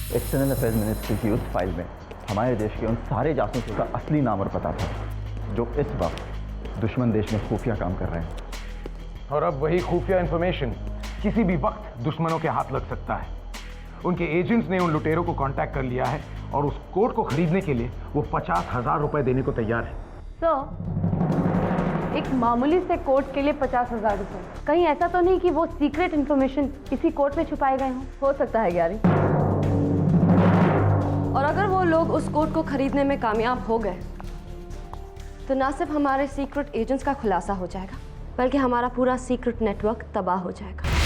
External affairs ministry की उस file में हमारे देश के उन सारे जासूसों का असली नाम और पता था जो इस वक्त दुश्मन देश में खुफिया काम कर रहे हैं। और अब वही खुफिया इंफॉर्मेशन किसी भी वक्त दुश्मनों के हाथ लग सकता है। उनके एजेंट्स ने उन लुटेरों को कांटेक्ट कर लिया है और उस कोट को खरीदने के लिए वो 50,000 रुपए देने को तैयार है। सर, एक मामूली से कोट के लिए 50,000 रुपए, कहीं ऐसा तो नहीं कि वो सीक्रेट इंफॉर्मेशन किसी कोट में छुपाए गए हों? हो सकता है ग्यारी। और अगर वो लोग उस कोट को खरीदने में कामयाब हो गए तो ना सिर्फ हमारे सीक्रेट एजेंट्स का खुलासा हो जाएगा बल्कि हमारा पूरा सीक्रेट नेटवर्क तबाह हो जाएगा।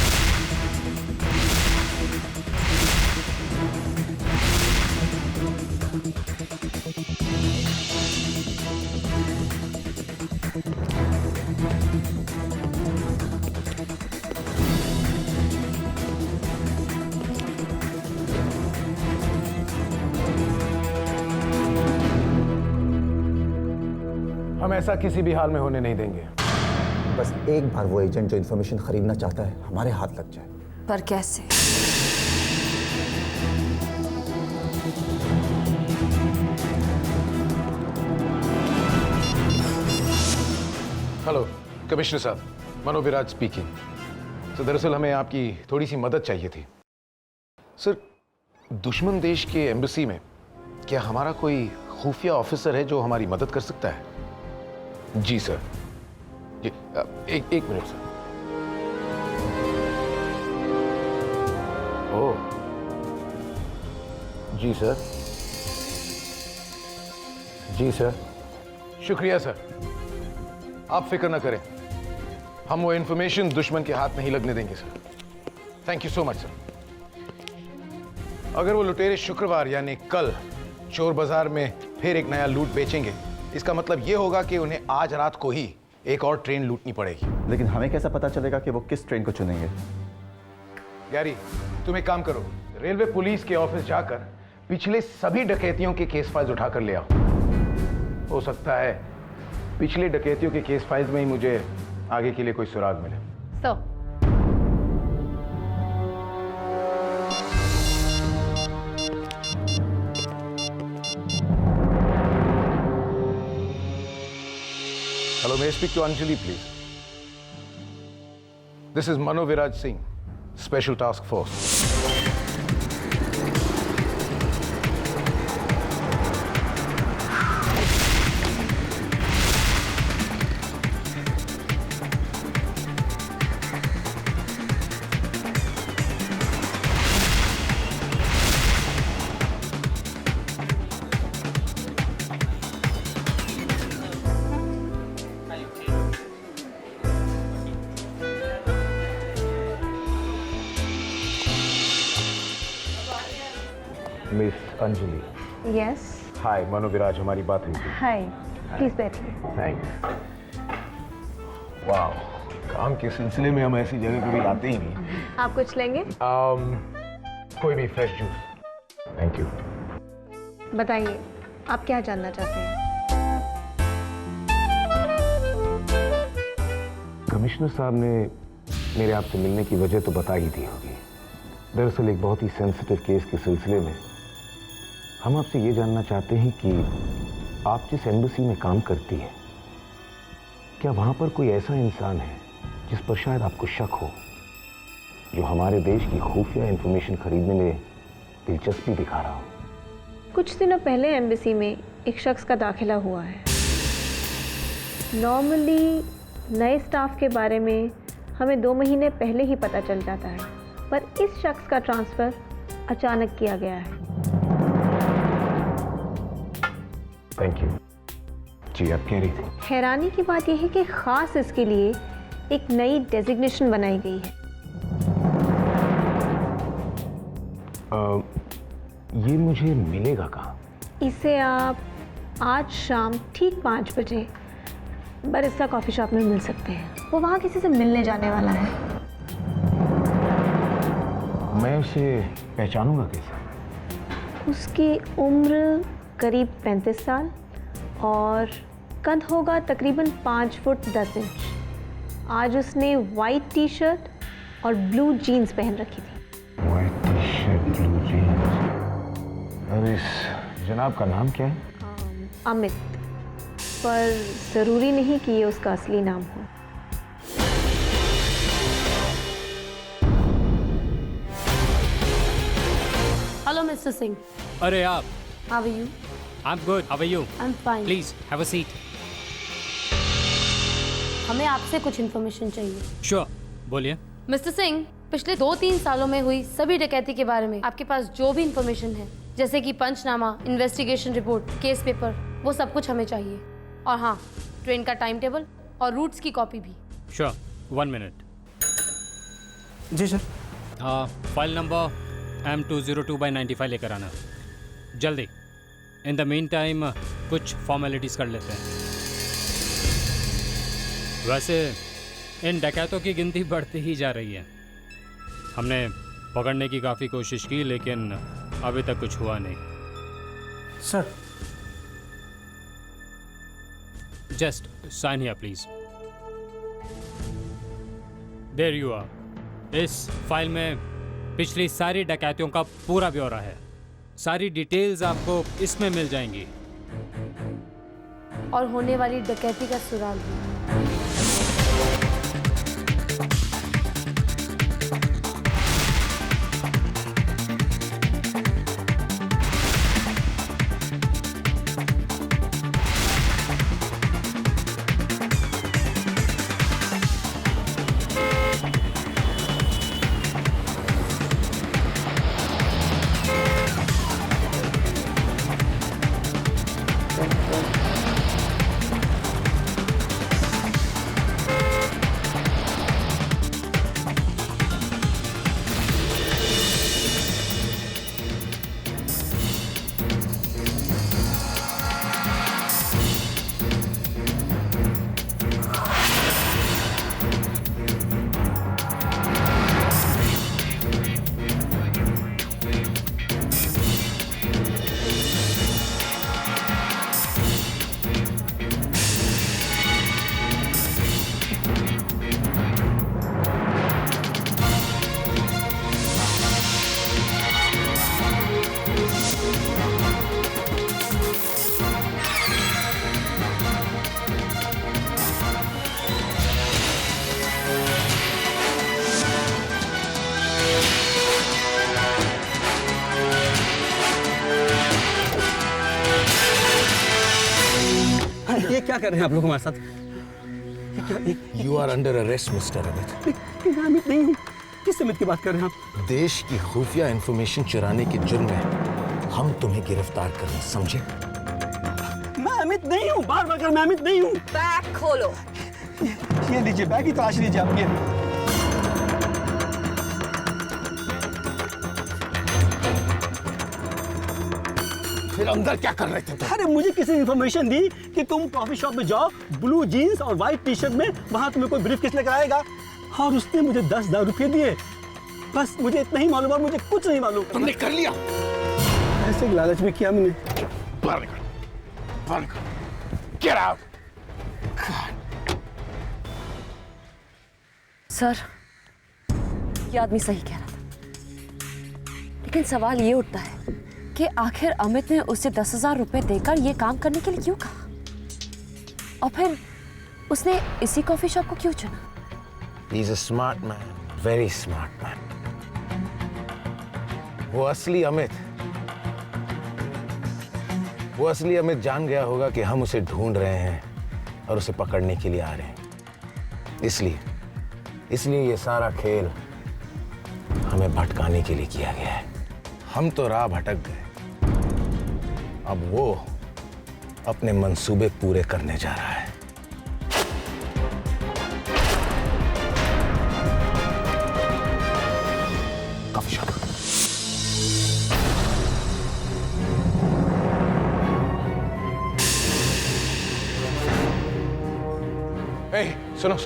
हम ऐसा किसी भी हाल में होने नहीं देंगे। बस एक बार वो एजेंट जो इन्फॉर्मेशन खरीदना चाहता है हमारे हाथ लग जाए। पर कैसे? हेलो कमिश्नर साहब, मनोविराज स्पीकिंग। तो दरअसल हमें आपकी थोड़ी सी मदद चाहिए थी। सर, दुश्मन देश के एम्बेसी में क्या हमारा कोई खुफिया ऑफिसर है जो हमारी मदद कर सकता है? जी सर। जी, एक मिनट सर। ओह जी सर। जी सर। शुक्रिया सर, आप फिक्र ना करें, हम वो इंफॉर्मेशन दुश्मन के हाथ नहीं लगने देंगे sir. Thank you so much sir. अगर वो लुटेरे शुक्रवार यानी कल चोर बाजार में फिर एक नया लूट बेचेंगे, इसका मतलब ये होगा कि उन्हें आज रात को ही एक और ट्रेन लूटनी पड़ेगी। लेकिन हमें कैसा पता चलेगा कि वो किस ट्रेन को चुनेंगे? गैरी, तुम एक काम करो, रेलवे पुलिस के ऑफिस जाकर पिछले सभी डकैतियों के केस फाइल्स उठाकर ले आओ। हो सकता है पिछले डकैतियों के केस फाइल्स में ही मुझे आगे के लिए कोई सुराग मिले। Sir, Hello, may I speak to Anjali, please? This is Mano Viraj Singh, Special Task Force. Miss Anjali. Yes. Hi, Mano Viraj, हमारी बात हुई थी। हाय, प्लीज बैठिए। थैंक्स। वाह, काम के सिलसिले में हम ऐसी जगह कभी आते ही नहीं। आप कुछ लेंगे? कोई भी फ्रेश जूस। Thank you. बताइए, आप क्या जानना चाहते हैं? कमिश्नर साहब ने मेरे आपसे मिलने की वजह तो बता ही दी होगी। दरअसल एक बहुत ही सेंसिटिव केस के सिलसिले में हम आपसे ये जानना चाहते हैं कि आप जिस एम्बेसी में काम करती हैं, क्या वहाँ पर कोई ऐसा इंसान है जिस पर शायद आपको शक हो, जो हमारे देश की खुफिया इंफॉर्मेशन खरीदने में दिलचस्पी दिखा रहा हो? कुछ दिनों पहले एम्बेसी में एक शख्स का दाखिला हुआ है। नॉर्मली नए स्टाफ के बारे में हमें 2 महीने पहले ही पता चल जाता है, पर इस शख्स का ट्रांसफ़र अचानक किया गया है। Thank you. जी, आप कह रही थी। हैरानी की बात यह है कि ख़ास इसके लिए एक नई डेजिग्नेशन बनाई गई है। ये मुझे मिलेगा कहाँ? इसे आप आज शाम ठीक 5 बजे बरिस्ता कॉफ़ी शॉप में मिल सकते हैं। वो वहाँ किसी से मिलने जाने वाला है। मैं उसे पहचानूंगा कैसे? उसकी उम्र करीब 35 साल और कद होगा तकरीबन 5 फुट 10 इंच। आज उसने वाइट टी शर्ट और ब्लू जीन्स पहन रखी थी। White T shirt, blue jeans. जनाब का नाम क्या है? अमित, पर ज़रूरी नहीं कि ये उसका असली नाम हो। हेलो मिस्टर सिंह, अरे आप, how are you? I am good, how are you? I am fine. Please have a seat. हमें आपसे कुछ इन्फॉर्मेशन चाहिए। श्योर, बोलिए। मिस्टर सिंह, पिछले 2-3 सालों में हुई सभी डकैती के बारे में आपके पास जो भी इन्फॉर्मेशन है, जैसे कि panchnama, investigation report, case paper, वो सब कुछ हमें चाहिए। और हाँ, ट्रेन का टाइम टेबल और रूट्स की कॉपी भी। Sure, 1 minute. जी सर। फाइल नंबर M202/95 लेकर आना जल्दी। इन द मीन टाइम कुछ फॉर्मेलिटीज़ कर लेते हैं। वैसे इन डकैतों की गिनती बढ़ती ही जा रही है। हमने पकड़ने की काफ़ी कोशिश की, लेकिन अभी तक कुछ हुआ नहीं। Sir, just sign here please. There you are. इस फाइल में पिछली सारी डकैतियों का पूरा ब्यौरा है। सारी डिटेल्स आपको इसमें मिल जाएंगी। और होने वाली डकैती का सुराग भी। ये क्या कर रहे हैं आप लोग हमारे साथ? You are under arrest mister Amit. मैं अमित नहीं हूँ। किस अमित की बात कर रहे हैं आप? देश की खुफिया इंफॉर्मेशन चुराने के जुर्म में हम तुम्हें गिरफ्तार करने, समझे? मैं अमित नहीं हूँ। बार बार कर, मैं अमित नहीं हूँ। बैग खोलो। ये लीजिए बैग की तलाश लीजिए आप। ये फिर अंदर क्या कर रहे थे तुम? अरे मुझे किसी ने इन्फॉर्मेशन दी कि तुम कॉफी शॉप में जाओ, ब्लू जीन्स और व्हाइट टी शर्ट में, वहां तुम्हें कोई ब्रीफकेस लेकर आएगा, और उसने मुझे 10,000 रुपये दिए। बस मुझे इतना ही मालूम, और मुझे कुछ नहीं मालूम। तुमने कर लिया? ऐसे लालच में किया मैंने। बाहर निकल, बाहर निकल। Get out! सर, ये आदमी सही कह रहा था, लेकिन सवाल ये उठता है कि आखिर अमित ने उसे 10,000 रुपए देकर ये काम करने के लिए क्यों कहा, और फिर उसने इसी कॉफी शॉप को क्यों चुना? He's a smart man, very smart man. वो असली अमित जान गया होगा कि हम उसे ढूंढ रहे हैं और उसे पकड़ने के लिए आ रहे हैं। इसलिए ये सारा खेल हमें भटकाने के लिए किया गया है। हम तो राह भटक गए, अब वो अपने मंसूबे पूरे करने जा रहा है। Coffee shop. सुनो,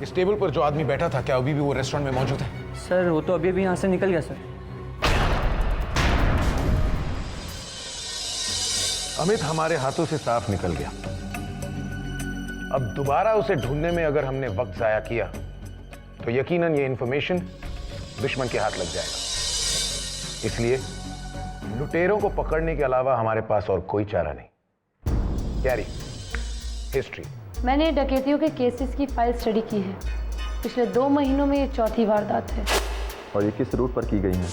इस टेबल पर जो आदमी बैठा था, क्या अभी भी वो रेस्टोरेंट में मौजूद है? सर वो तो अभी यहाँ से निकल गया सर। अमित हमारे हाथों से साफ निकल गया। अब दोबारा उसे ढूंढने में अगर हमने वक्त जाया किया तो यकीनन ये इंफॉर्मेशन दुश्मन के हाथ लग जाएगा। इसलिए लुटेरों को पकड़ने के अलावा हमारे पास और कोई चारा नहीं। Carry, history. मैंने डकैतियों के केसेस की फाइल स्टडी की है। पिछले 2 महीनों में ये चौथी वारदात है। और ये किस रूट पर की गई है?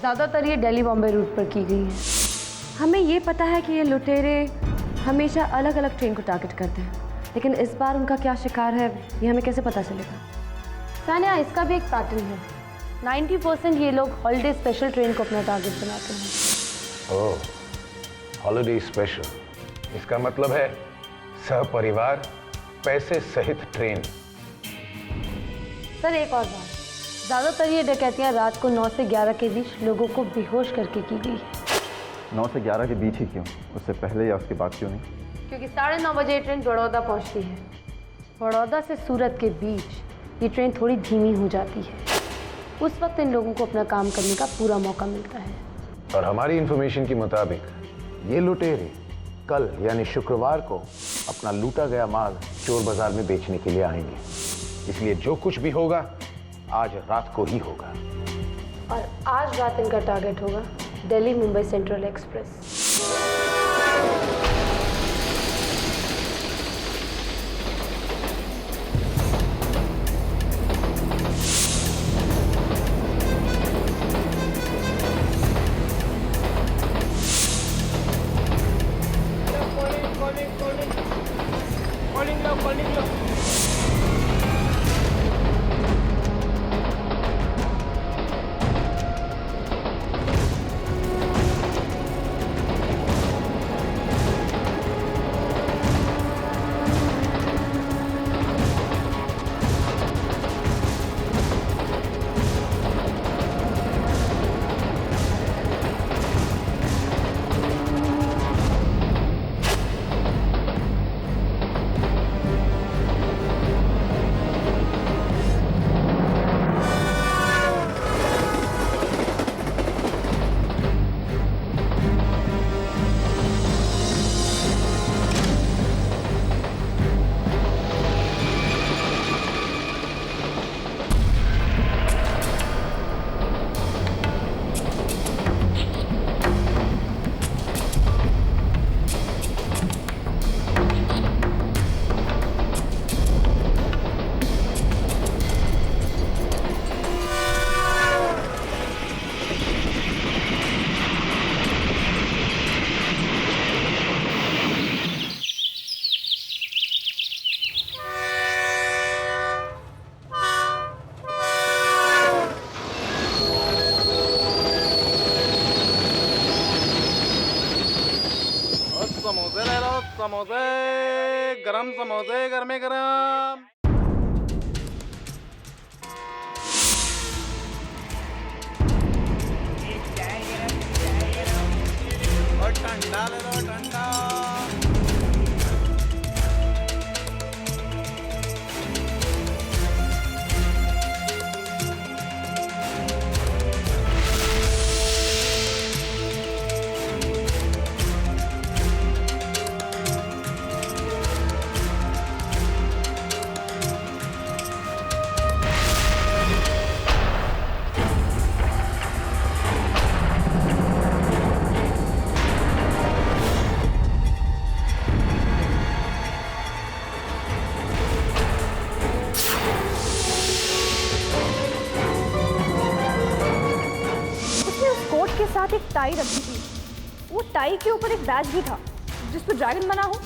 ज़्यादातर ये दिल्ली बॉम्बे रूट पर की गई है। हमें ये पता है कि ये लुटेरे हमेशा अलग अलग ट्रेन को टारगेट करते हैं, लेकिन इस बार उनका क्या शिकार है ये हमें कैसे पता चलेगा? सानिया, इसका भी एक पैटर्न है। 90% ये लोग हॉलीडे स्पेशल ट्रेन को अपना टारगेट बनाते हैं। ओह, हॉलिडे स्पेशल, इसका मतलब है सहपरिवार पैसे सहित ट्रेन। सर, एक और बात, ज़्यादातर ये डकैतियाँ रात को 9 से 11 के बीच लोगों को बेहोश करके की गई है। 9 से 11 के बीच ही क्यों? उससे पहले या उसके बाद क्यों नहीं? क्योंकि 9:30 बजे ये ट्रेन बड़ौदा पहुंचती है। बड़ौदा से सूरत के बीच ये ट्रेन थोड़ी धीमी हो जाती है। उस वक्त इन लोगों को अपना काम करने का पूरा मौका मिलता है। और हमारी इंफॉर्मेशन के मुताबिक ये लुटेरे कल यानी शुक्रवार को अपना लूटा गया माल चोर बाजार में बेचने के लिए आएंगे। इसलिए जो कुछ भी होगा आज रात को ही होगा। और आज रात इनका टारगेट होगा दिल्ली मुंबई सेंट्रल एक्सप्रेस। समोसे ले लो, समोसे, गरम समोसे, गरमे गरम। और ठंडा ले लो, ठंडा। के साथ एक टाई रखी थी। वो टाई के ऊपर एक बैज भी था जिस पर ड्रैगन बना हो।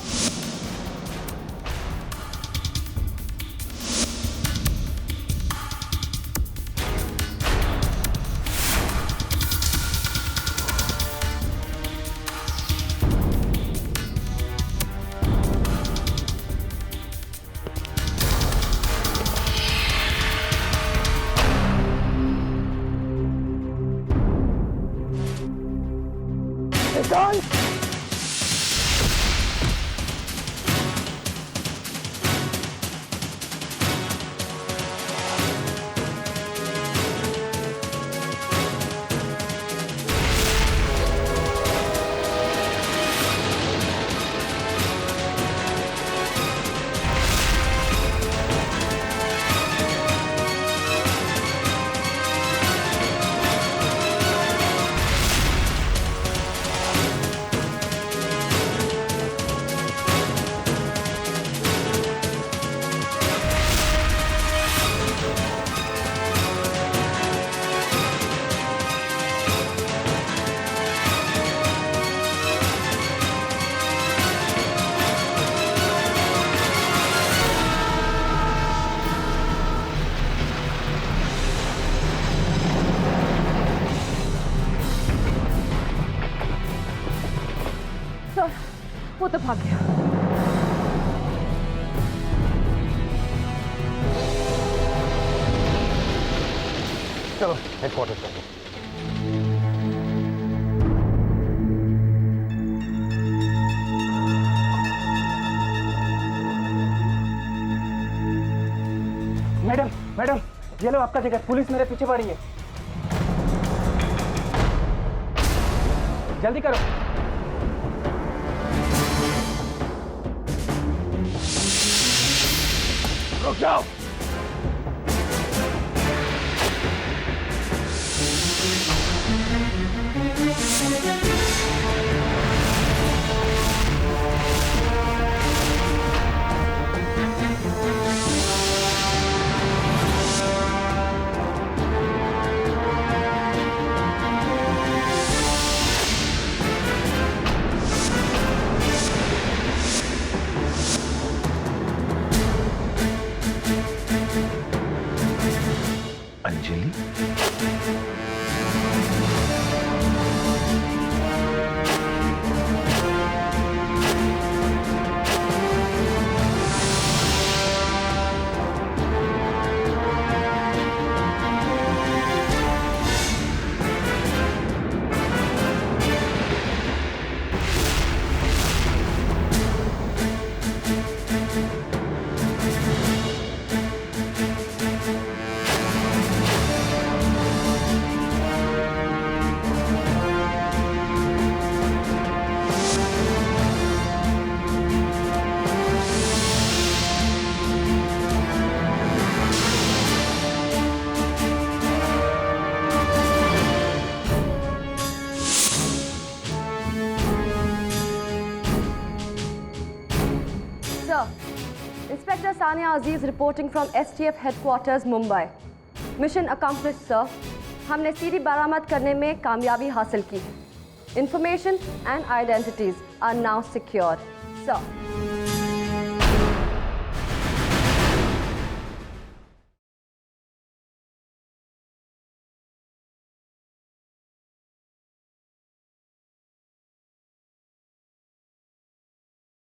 वो तो भाग गया। चलो हेडक्वार्टर चलो। मैडम मैडम, ये लो आपका टिकट, पुलिस मेरे पीछे पड़ी है। जल्दी करो। रुक जाओ। Anjali, Inspector Sania Aziz reporting from STF headquarters, Mumbai. Mission accomplished, sir. हमने सीडी बरामद करने में कामयाबी हासिल की है. Information and identities are now secured, sir.